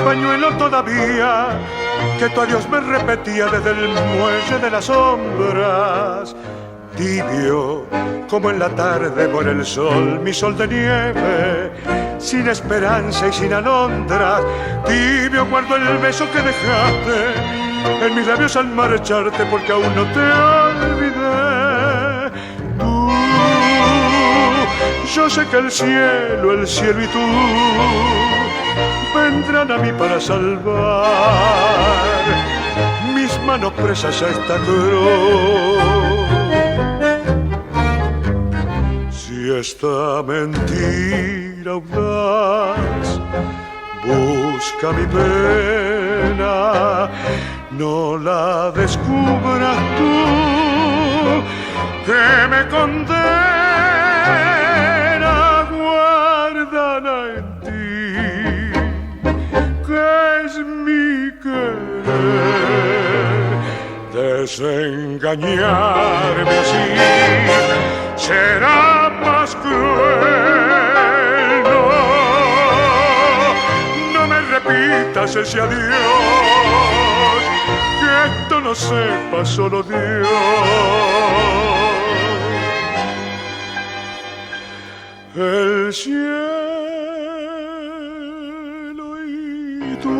pañuelo todavía que tu adiós me repetía desde el muelle de las sombras. Tibio como en la tarde por el sol, mi sol de nieve, sin esperanza y sin alondras. Tibio guardo el beso que dejaste en mis labios al marcharte, porque aún no te olvidé. Tú, yo sé que el cielo y tú vendrán a mí para salvar mis manos presas a esta cruz. Si esta mentira audaz busca mi pena, no la descubras tú, que me condena, guárdala en ti, que es mi querer. Desengañarme así será más cruel. No, no me repitas ese adiós, que esto no sepa solo Dios. El cielo y tú